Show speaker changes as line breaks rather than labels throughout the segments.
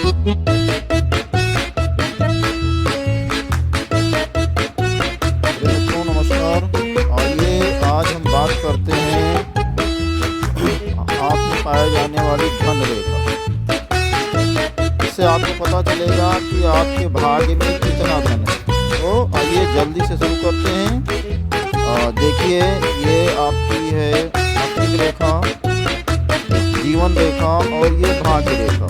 दोस्तों नमस्कार। आइए आज हम बात करते हैं हाथ में पाए जाने वाली धन रेखा। इससे आपको पता चलेगा कि आपके भाग्य में कितना धन है। तो आइए जल्दी से शुरू करते हैं। देखिए, ये आपकी है आर्थिक रेखा, जीवन रेखा और ये भाग्य रेखा।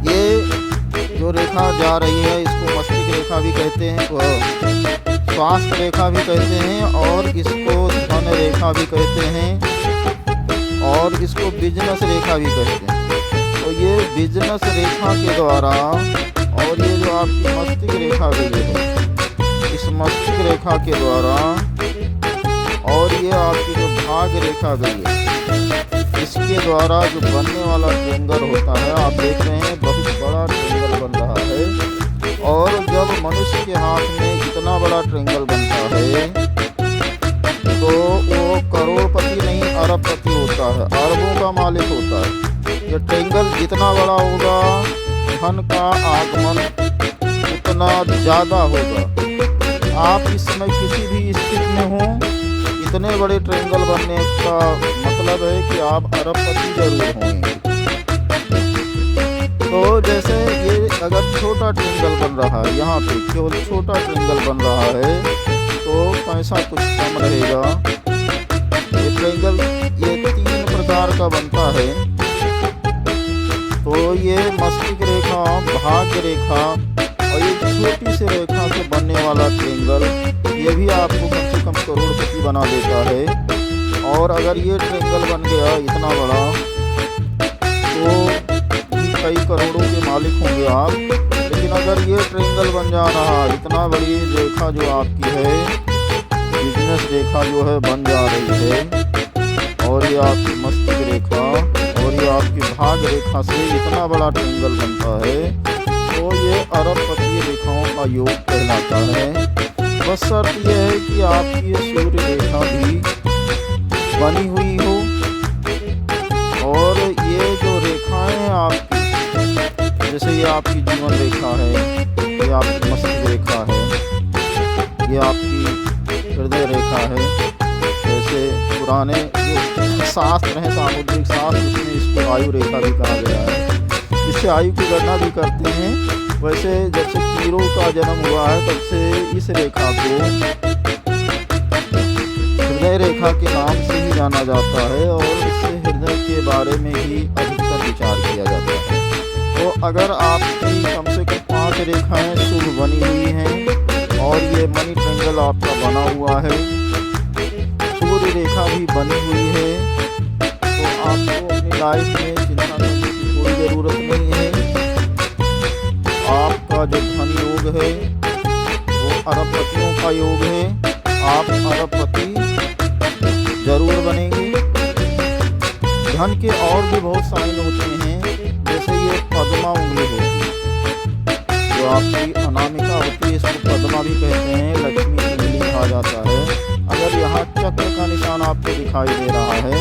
ये जो रेखा जा रही है इसको मस्तिष्क रेखा भी कहते हैं, स्वास्थ्य रेखा भी कहते हैं और इसको धन रेखा भी कहते हैं और इसको बिजनेस रेखा भी कहते हैं। तो ये बिजनेस रेखा के द्वारा और ये जो आपकी मस्तिष्क रेखा गई है, इस मस्तिष्क रेखा के द्वारा और ये आपकी जो भाग्य रेखा गई है इसके द्वारा जो बनने वाला ट्रेंगल होता है, आप देख रहे हैं बहुत बड़ा ट्रेंगल बन रहा है। और जब मनुष्य के हाथ में इतना बड़ा ट्रेंगल बनता है तो वो करोड़पति नहीं अरबपति होता है, अरबों का मालिक होता है। ये ट्रेंगल जितना बड़ा होगा धन का आगमन उतना ज़्यादा होगा। आप इस समय किसी भी स्थिति में हों, इतने बड़े ट्रेंगल बनने का मतलब है कि आप अरबपति जरूर होंगे। तो जैसे ये अगर छोटा ट्रेंगल बन रहा है, यहाँ पे केवल छोटा ट्रेंगल बन रहा है तो पैसा कुछ कम रहेगा। ये ट्रेंगल ये 3 प्रकार का बनता है। तो ये मस्तिष्क रेखा, भाग्य रेखा और ये छोटी सी रेखा से बनने वाला ट्रेंगल, ये भी आपको कम से कम करोड़पति बना देता है। और अगर ये ट्रेंगल बन गया इतना बड़ा तो भी कई करोड़ों के मालिक होंगे आप। लेकिन अगर ये ट्रेंगल बन जा रहा इतना बड़ी रेखा जो आपकी है, बिजनेस रेखा जो है बन जा रही है और ये आपकी मस्तिष्क रेखा और ये आपकी भाग्य रेखा से इतना बड़ा ट्रेंगल बनता है तो ये अरबपति रेखाओं का योग कहलाता है। बस शर्त यह है कि आपकी ये सूर्य रेखा भी बनी हुई हो और ये जो रेखाएं हैं आपकी, जैसे ये आपकी जीवन रेखा है, ये आपकी मस्तिष्क रेखा है, ये आपकी हृदय रेखा है। जैसे पुराने जो शास्त्र हैं, सामुद्रिक शास्त्र, उसमें इसको आयु रेखा भी कहा गया है। इससे आयु की गणना भी करते हैं। वैसे जब से कीरों का जन्म हुआ है तब से इस रेखा को हृदय रेखा के नाम से ही जाना जाता है और इससे हृदय के बारे में ही अधिकतर विचार किया जाता है। तो अगर आपकी कम से कम 5 रेखाएं शुभ बनी हुई हैं और ये मनी ट्रेंगल आपका बना हुआ है, सूर्य रेखा भी बनी हुई है, तो आपको अपनी लाइफ में चिंता करने की कोई ज़रूरत नहीं है। आपका जो धन योग है वो अरबपतियों का योग है। आप अरबपति जरूर बनेंगे। धन के और भी बहुत साइन होते हैं, जैसे ये पद्मा उंगली होती है जो आपकी अनामिका होती है, इसको पद्मा भी कहते हैं, लक्ष्मी की उंगली कहा जाता है। अगर यहाँ चक्र का निशान आपको दिखाई दे रहा है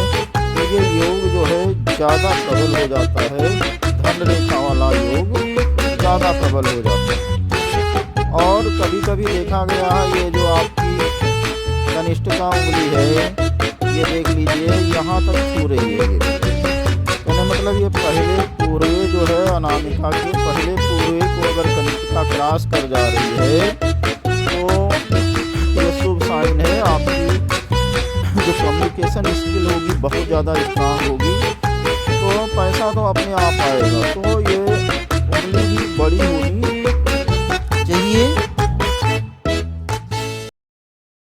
तो ये योग जो है ज़्यादा प्रबल हो जाता है, धन रेखा वाला योग ज़्यादा प्रबल हो जाता है। और कभी कभी देखा गया है ये जो आपकी कनिष्ठिका उंगली है, ये देख लीजिए यहाँ तक छू रही है। ये यानी मतलब ये पहले पूर्वे जो है अनामिका के पहले पूर्वे को अगर कनिष्ठिका क्रॉस कर जा रही है तो ये शुभ साइन है। आपकी जो कम्युनिकेशन स्किल होगी बहुत ज़्यादा स्ट्रांग होगी, तो पैसा तो अपने आप आएगा। तो ये